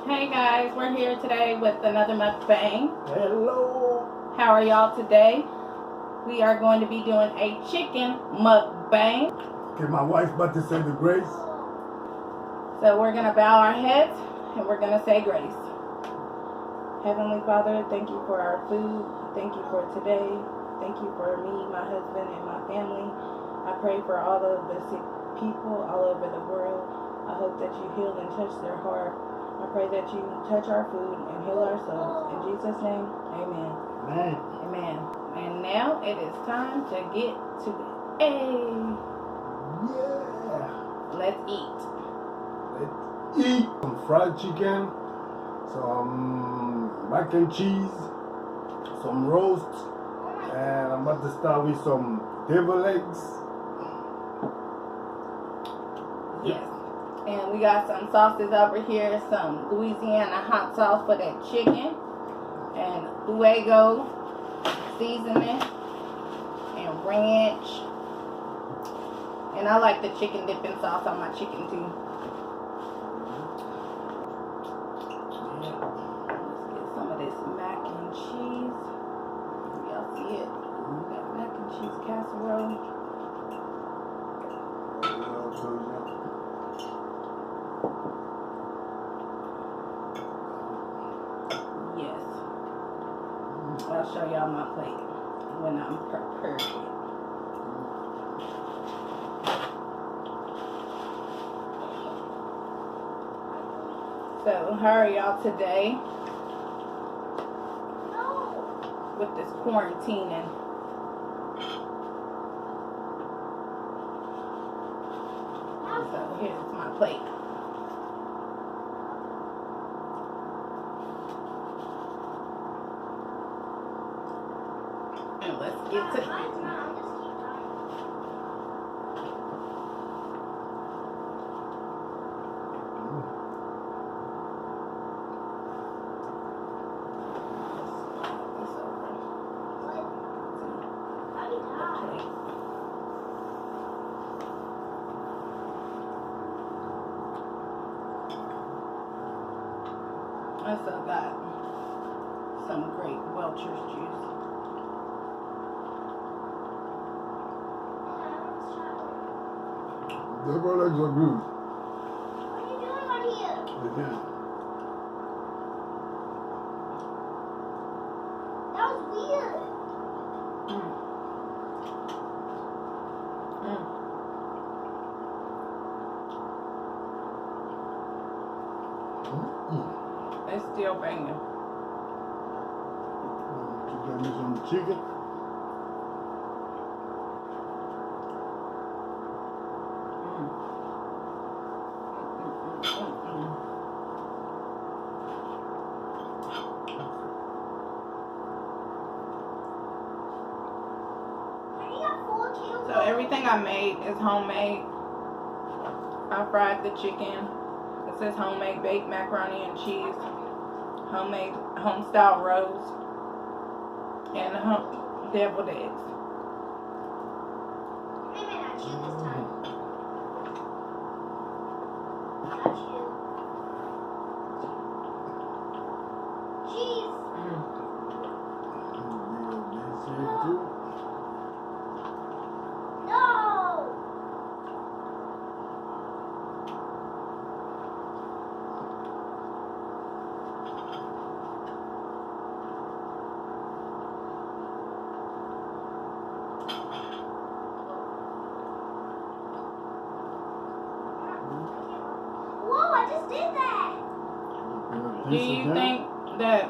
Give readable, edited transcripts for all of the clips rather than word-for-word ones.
Hey guys, we're here today with another mukbang. Hello. How are y'all today? We are going to be doing a chicken mukbang. Okay, my wife's about to say the grace. So we're going to bow our heads and we're going to say grace. Heavenly Father, thank you for our food. Thank you for today. Thank you for me, my husband, and my family. I pray for all of the sick people all over the world. I hope that you heal and touch their heart. I pray that you touch our food and heal our souls. In Jesus' name, amen. Amen. Amen. And now it is time to get to it. Hey! Yeah. Let's eat. Let's eat some fried chicken, some mac and cheese, some roast, and I'm about to start with some devil eggs. Yes. And we got some sauces over here, some Louisiana hot sauce for that chicken, and Fuego seasoning, and ranch. And I like the chicken dipping sauce on my chicken too. Let's get some of this mac and cheese. Y'all see it? That mac and cheese casserole. Yes. I'll show y'all my plate when I'm prepared. So, how are y'all today? With this quarantining. So, here's my plate. And let's get to it. I still got some great Welch's juice. Devil eggs are good. What are you doing on here? They did. That was weird. It's still banging. You got me some chicken. So everything I made is homemade. I fried the chicken. It says homemade baked macaroni and cheese, homemade home style roast, and deviled eggs. Maybe not you this time. Not you. Cheese. No. Whoa, I just did that. Do you think that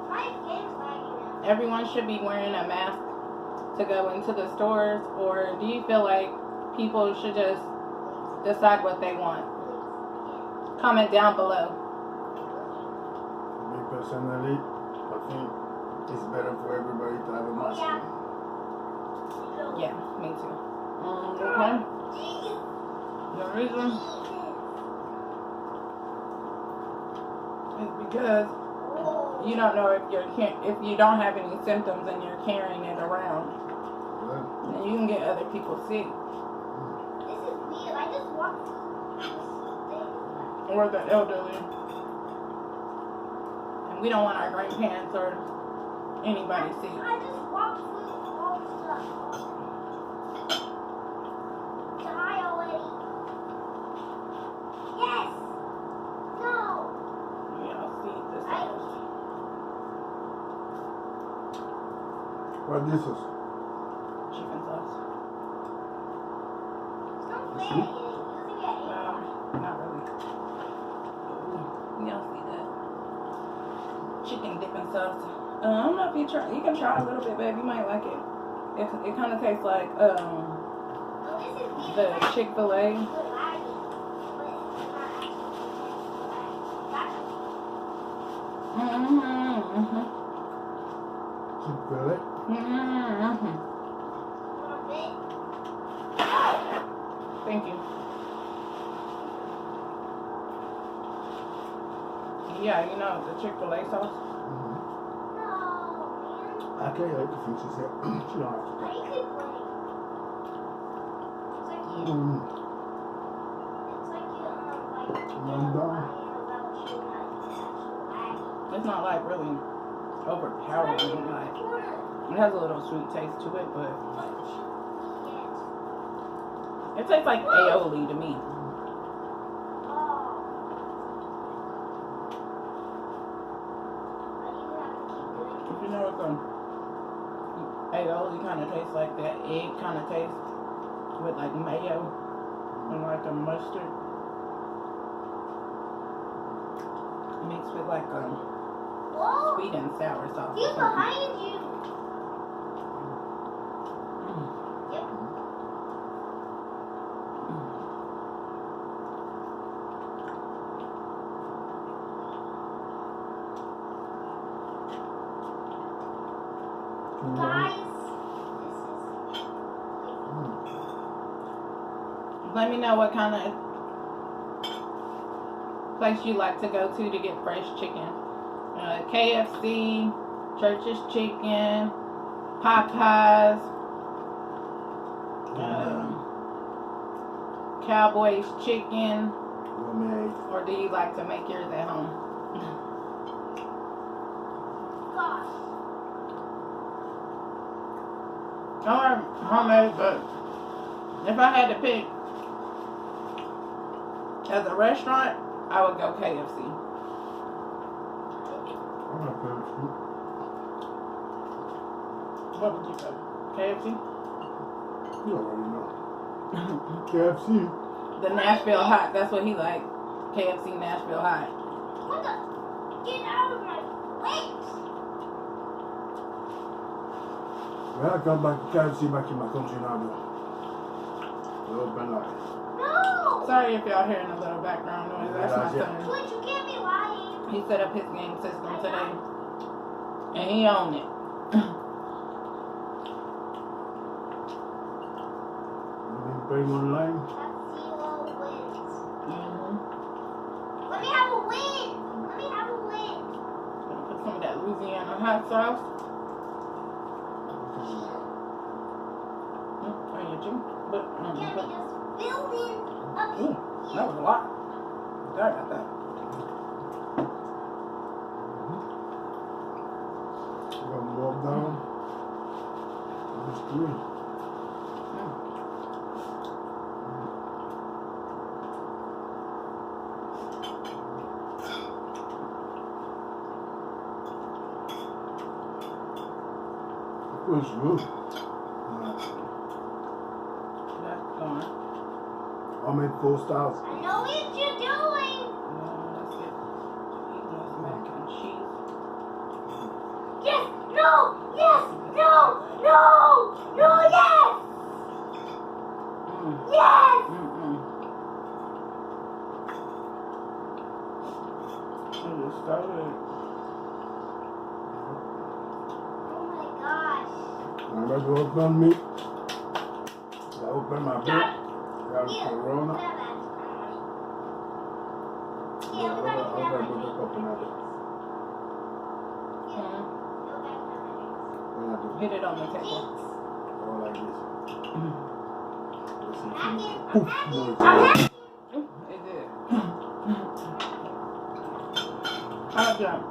My game's lagging now. everyone should be wearing a mask to go into the stores, or do you feel like people should just decide what they want? Comment down below. Me personally, I think it's better for everybody to have a mask. Yeah, me too. Okay. The reason is because you don't know if you don't have any symptoms and you're carrying it around, and you can get other people sick. This is weird. I just walked through this thing. Or the elderly. We don't want our grandparents or anybody to see. I just walked through all the stuff. Die already. Yes. No. Yeah, I'll see this I house. What this is? Chicken sauce. Don't You say see? it. Using it. Not really. Ooh, y'all see that? Chicken dipping sauce. I don't know if you try. You can try a little bit, babe. You might like it. It kind of tastes like Oh, this is the different. Chick-fil-A. With lagging. But it's not actually Chick-fil-A. a bit. Thank you. Yeah, you know the Chick-fil-A sauce. Mm-hmm. No, man. I can't help the future said. She don't have to. How do you keep winning? It's like you. Mm. It's like you like. I'm done. It's not like really overpowering. Like it has a little sweet taste to it, but it tastes like aioli to me. If you know what aioli kind of tastes like, that egg kind of tastes with like mayo and like a mustard mixed with like Whoa! sweet and sour sauce. He's or something. behind you. Yep. Guys, Let me know what kind of place you like to go to get fresh chicken. KFC, Church's Chicken, Popeyes, Cowboys Chicken, or do you like to make yours at home? gosh. Or homemade, but if I had to pick as a restaurant, I would go KFC. I'm not paying for it. What would you go? KFC? You already know. KFC. The Nashville Hot, that's what he like. KFC Nashville Hot. What the? Get out of my way! When I come back to KFC back in my country now, though. They open like. No! Sorry if y'all hearing a little background noise. That's my son. Twitch, you can't be lying. He set up his game system today. And he owned it. You been playing online? That's 0 wins. Mm-hmm. Let me have a win! Let me have a win! Gonna put some of that Louisiana hot sauce. On your chin. But, You can't be just building up ooh, that was a lot. Sorry about that. Gonna go down. It's three. It was good. That's gone. I made 4 stars. I know what you're doing! Let's get these mac and cheese. Yes! No! Yes! No! No! No! Yes! Mm. Yes! Mm-mm. I just started. Oh my gosh. I'm about to open meat. I open my book. Got Corona. Yeah, we gotta I'll have put my the cup in it. Mm. When I do. Hit it on the table. Go like this. Listen to I'm me. hacking. Poof, I'm noise. hacking. It did. Hot jump.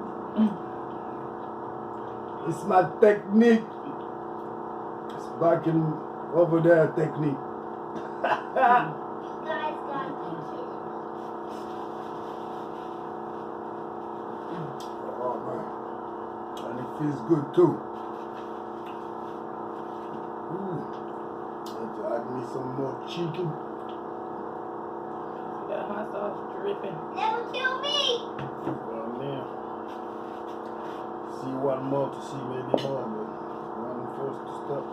It's my technique. It's back in over there technique. You guys got me kidding. Oh man. And it feels good too. Ooh. Need to add me some more chicken. That hot sauce dripping. Never kill me. Well, man. See one more to see maybe more, but one first to stop.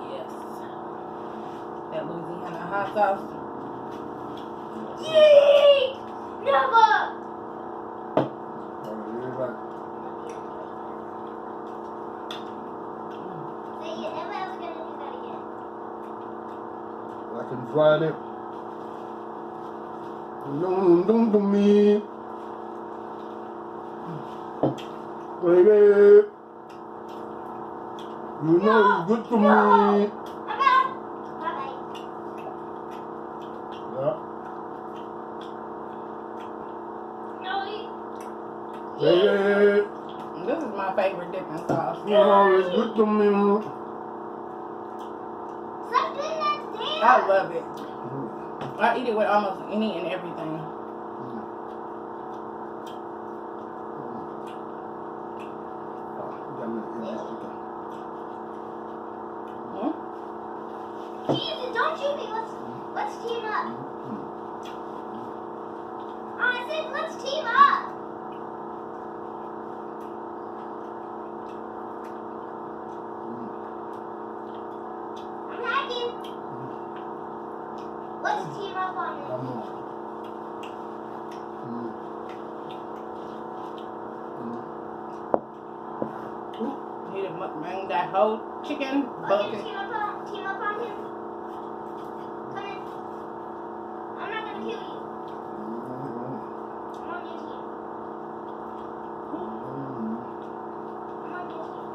Yes. That Louisiana hot sauce. Yay! Never. Oh, really like Say you're never ever gonna do that again. I can try it. Don't to me. Baby. You know it's good to me. I'm out. Bye-bye. Yeah. No, Baby. This is my favorite dipping sauce. You know it's good to me. stop doing that damn. I love it. I eat it with almost any and everything. Jesus, don't shoot me. Let's team up. Oh, I said let's team up. I'm hacking. Let's team up on it. Need to mukbang that whole chicken We're bucket. gonna team up on him. Come in. I'm not gonna kill you. I'm on your team. I'm on your team.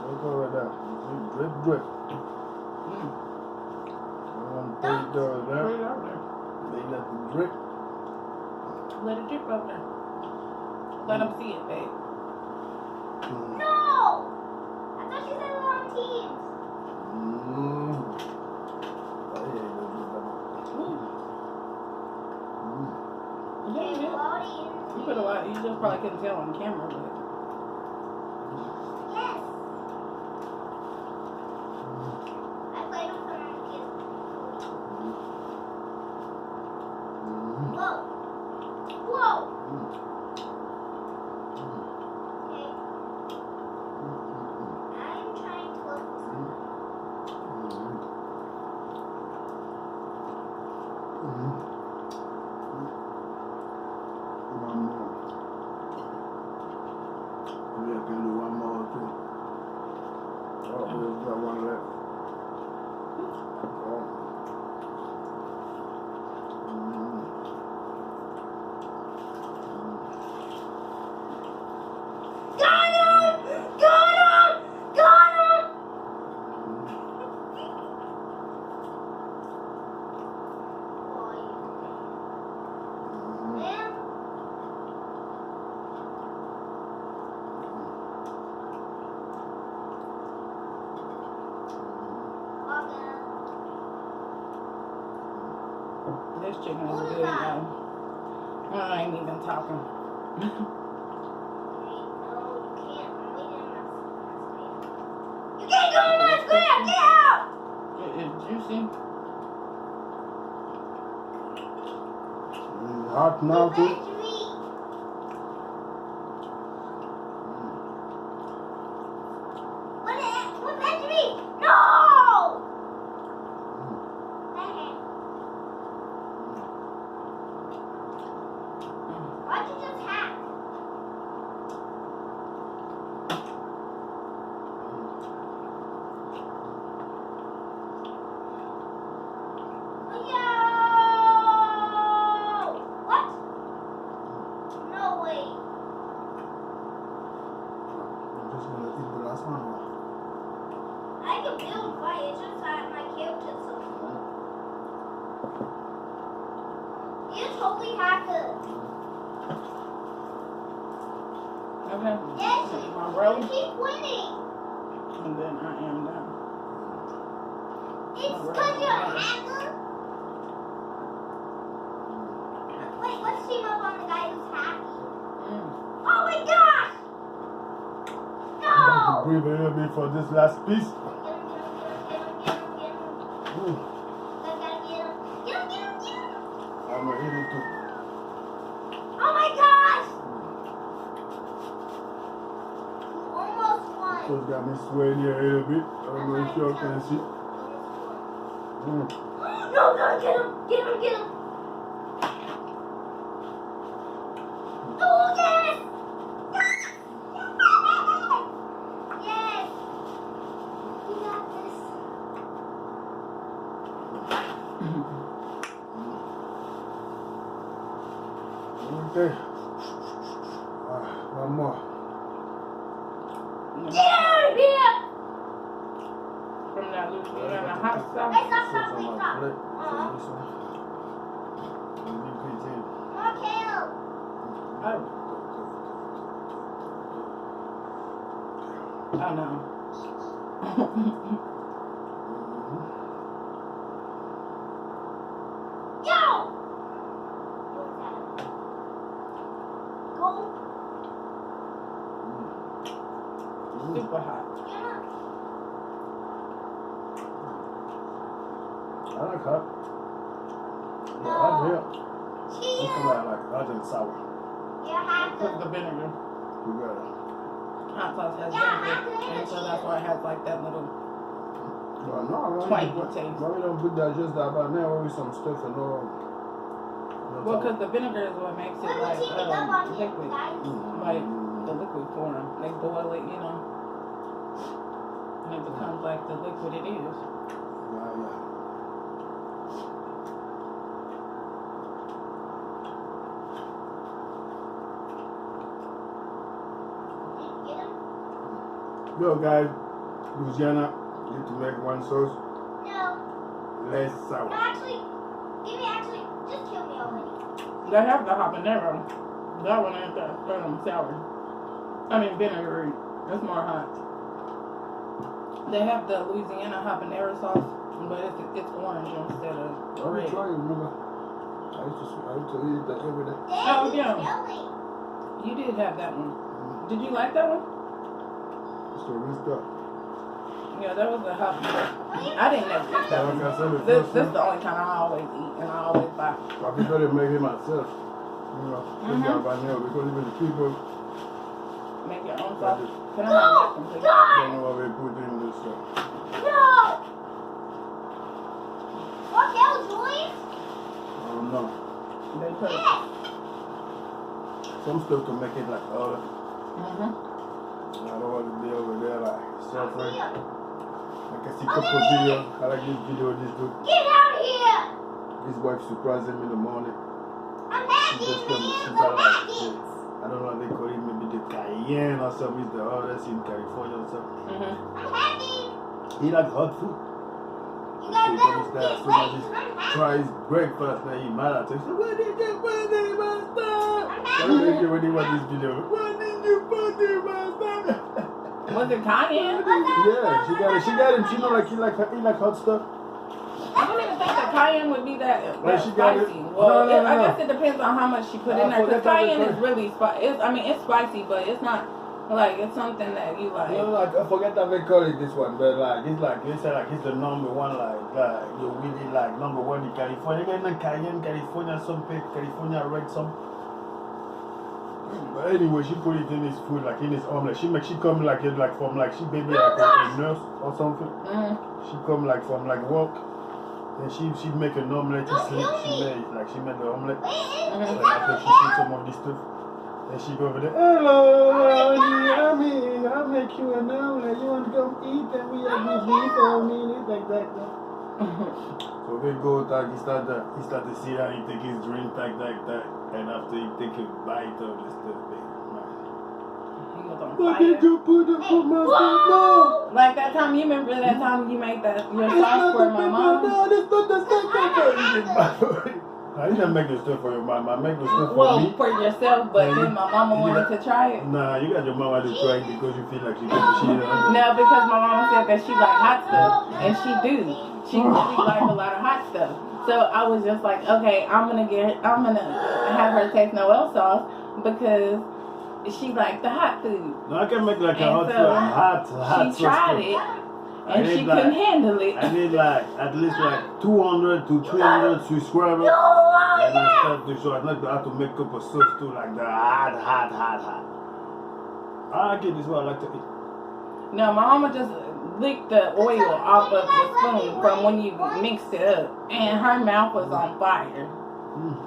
Look over there. Drip, drip. There. Put it over there. They let the drip. Let it drip over there. Let them see it, babe. No! I thought you said we were on teams. Yeah, you did. You put a lot. You just probably couldn't tell on camera, but Yes. I played with them on the PS. Whoa. Whoa. Okay. I'm trying to focus on One more. We can do one more too. Oh, we've got one left. Oh. Got him! Got him! Got him! Man. this chicken is What is good that? though. I ain't even talking. You can't go in my square! Get out! It is juicy. Hot now too. Revenge me! Revenge me! No! Why'd you just hack? Yo! What? now? Yes, My you roll? keep winning. And then I am down. It's because you're a hacker. Wait, let's team up on the guy who's happy. Oh my gosh! No! Breathe a little bit for this last piece. Get him. Gotta get him. Get him. I'm gonna hit it too. Oh my gosh! You almost won. So it's got me swaying here a little bit. I don't know if y'all can see. No, get him. Oh, yes! Yes! You got this. Okay. One more. Get out of here! From that Louisiana hot Hey, sauce. stop. So this one. Come on, Caleb. Oh no. Yo! Go. Super hot. Yeah. I like hot. No. Hot here. Cheers. This one I like hot and sour. You have Because to. the vinegar. You got it. Hot sauce has Yeah, vinegar. And so that's why it has like that little. Well, no, Twice the taste. why we don't put that just that about now with some stuff and all. Well, because the vinegar is what makes it like Let me team it up on you liquid. guys. Like the liquid form. They boil it, you know. And it becomes like the liquid it is. Yeah. Get him? Yo guys, Louisiana, need to make one sauce No. less No, sour. actually, just kill me already. They have the habanero. That one ain't that sour. I mean vinegary. It's more hot. They have the Louisiana habanero sauce, but it's orange instead of I'm red. trying, remember? I used to eat that every day. Dad, Oh, who's yeah. yelling? You did have that one. Did you like that one? So we start. Yeah, that was a habanero. I didn't ever eat that Like I said, one. the This first is one, the only kind I always eat and I always buy. I prefer to make it myself. You know, because even the people Make your own sauce. Can I No! have that, please? don't God! know what they put in this stuff. No! What hell, Julius? I don't know. They put it. Yes! Some stuff to make it like other. Mm-hmm. I don't want to be over there like suffering. Here. Like I see couple video. I like this video. This dude, Get out of here! his wife surprised him in the morning. I'm She just hacking, come. She man! got I'm like, hacking! I don't know what they call it. Maybe the cayenne or something. It's the others in California or something. Mm-hmm. I'm hacking! He like hot food. You guys He better comes there as get soon ready, as he 'cause I'm hacking! tries breakfast. Now he mad at him. So where did you put it, master? I'm I don't hacking! think when he watch this video. Where did you put it, master? Was it cayenne? Yeah, she got him. She know like he like hot stuff. I didn't even think that cayenne would be that Well, she got it. spicy. Well, No. I guess it depends on how much she put in there. Because cayenne is really spicy. I mean, it's spicy, but it's not like it's something that you like. No, like I forget that they call it this one, but like they say like it's the number one like you really like number one in California. They got cayenne, California, some California red some. But anyway, she put it in his food, like in his omelet. She come like it like from like she maybe like a nurse or something. Mm-hmm. She come like from like work, and she make an omelet. Don't She kill she made the omelet. Wait, Like after she see some of this stuff, and she go over there. Hello, honey, I'm here. I'll make you an omelet. You want to come eat? And we have this meat for a minute, like that. So they go like he start to sit down, he take his drink like that, and after he take a bite of the stuff, He was on what fire. did you put in for my stuff? No! Like that time, you remember that time you made that your It's sauce not for the my pepper, mom? no, it's not the second pepper. Nah, you didn't make the stuff for your mama. I make the stuff for Well, me. for yourself, but Yeah, then my mama wanted to try it. Nah, you got your mama to try it because you feel like she got the shit on. No, because my mama said that she like hot stuff, and she do. She really like a lot of hot stuff. So I was just like, okay, I'm gonna have her taste Noel sauce because she like the hot food. No, I can make like a And hot so sauce she tried stuff. it, I and she need couldn't like- handle it. I need like at least like 200 to 300 subscribers. And I start to show I not have to make up a sauce too like the hot. I get this one I like to eat. No, my mama just licked the oil off of the spoon from when you mixed it up, and her mouth was on fire.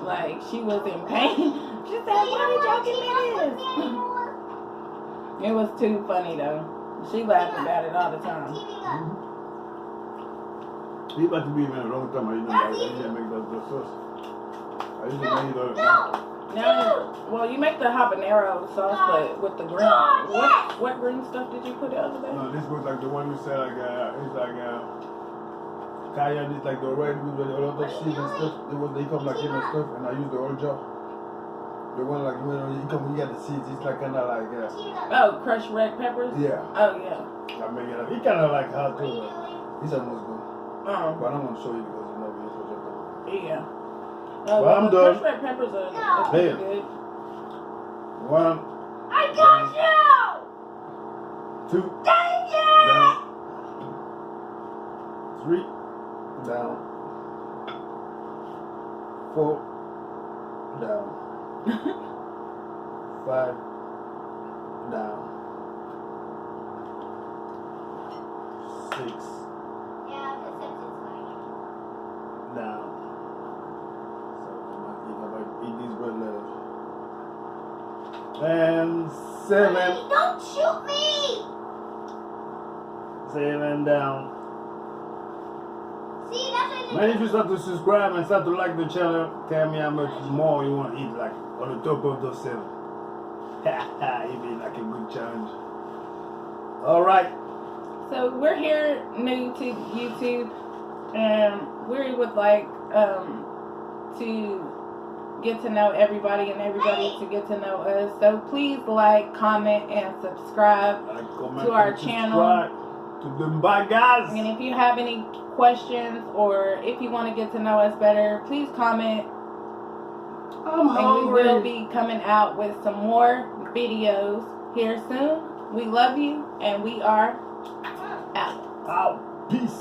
Like she was in pain. She said, "Why did y'all give me this?" It was too funny though. She laughed about it all the time. You about to be in a long time. I didn't make the sauce. I used to make it all the time. No, well, you make the habanero sauce, but with the green. What green stuff did you put the other day? No, this was like the one you said like it's like cayenne, it's like the red with a lot of seeds and stuff. They come like in and stuff, and I use the old jar. The one like you got the seeds. It's like kind of like Oh, crushed red peppers. yeah. Oh yeah. I make it. It kind of like hot too, but it's almost good. Oh But I don't want to show you because you know we project. yeah. Well, Well, I'm the done. crushed red peppers are There. good. 1, I got you! 2, Thank you! down. 3, down. 4, down. 5, down. 6, Yeah, because it's fine. down. So I'm gonna eat these red letters. And 7, Don't shoot me! 7 down. See, that's what Man, if you start to subscribe and start to like the channel, tell me how much more you want to eat, like on the top of those 7. It'd be like a good challenge. Alright. So we're here new to YouTube, and we would like to get to know everybody and everybody to get to know us. So please like, comment, and subscribe Like, comment, to our and channel. subscribe to them bye guys. And if you have any questions or if you want to get to know us better, please comment. I'm And we will hungry. be coming out with some more videos here soon. We love you, and we are out. Out. Peace.